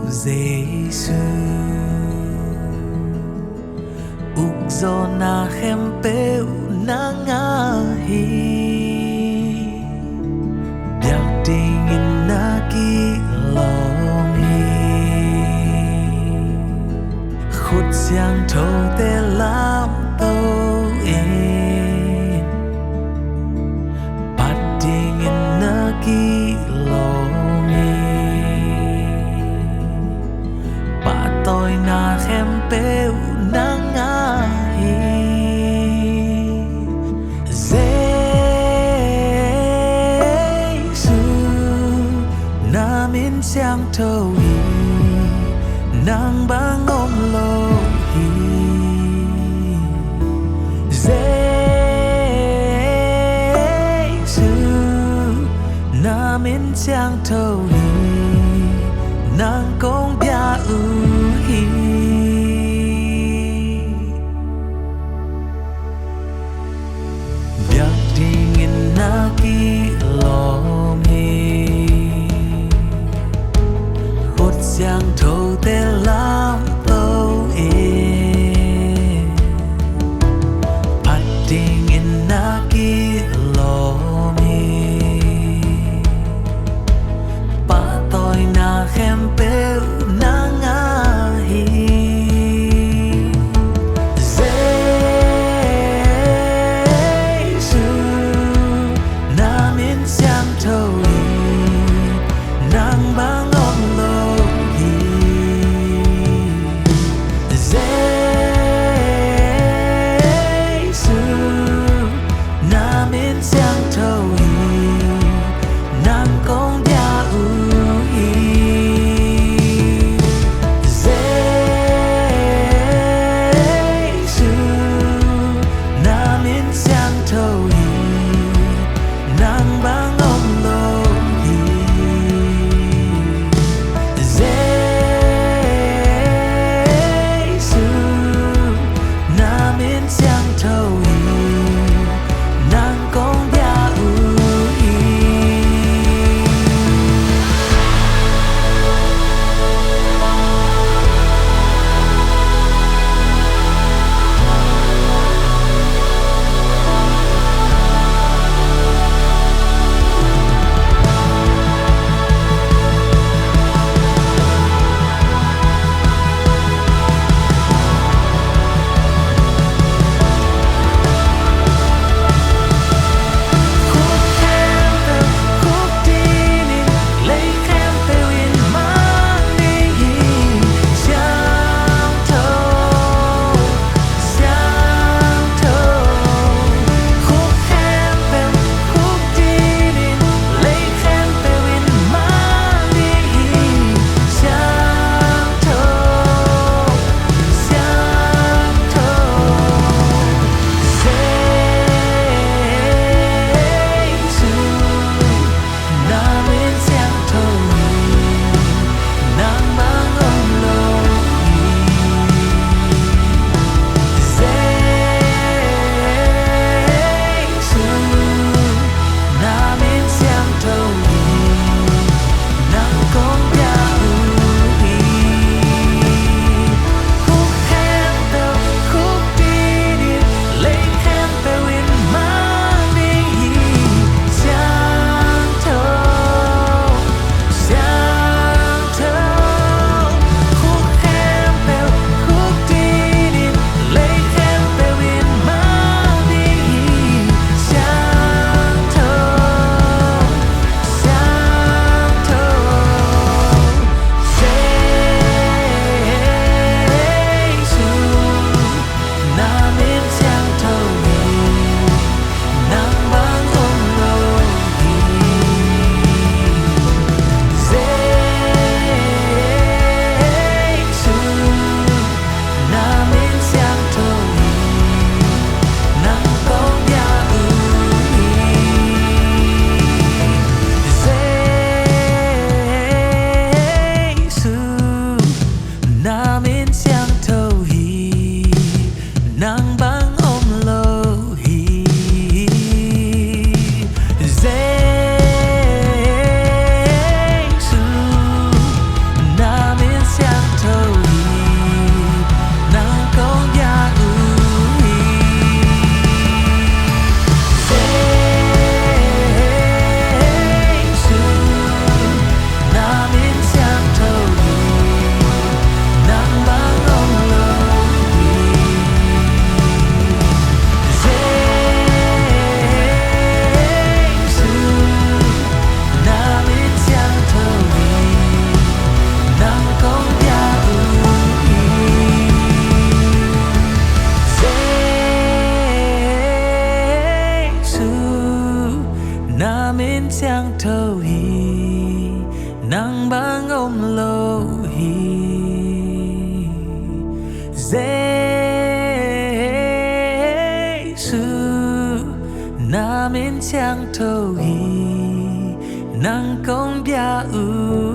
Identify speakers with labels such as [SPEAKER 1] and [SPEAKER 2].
[SPEAKER 1] Giêsu Ugzo na hempeu na ngahi Biak dingin na kilongi Khut siang thâu te lam tâu in Bat dingin na kilongi Patoy na hempeu na ngahi Giêsu namin siyang tawi ng bangong lohi Giêsu namin siyang tawi ng kong biauhi Biak dingin na kilongi Hút giang thâu te lam tâu in Pat dingin na kilongi Patoy na hempeu na ngahi Giêsu namin siyang tawi ng bangong lohi lô hi Giê-xu na mến chang thâu hi nang công bia u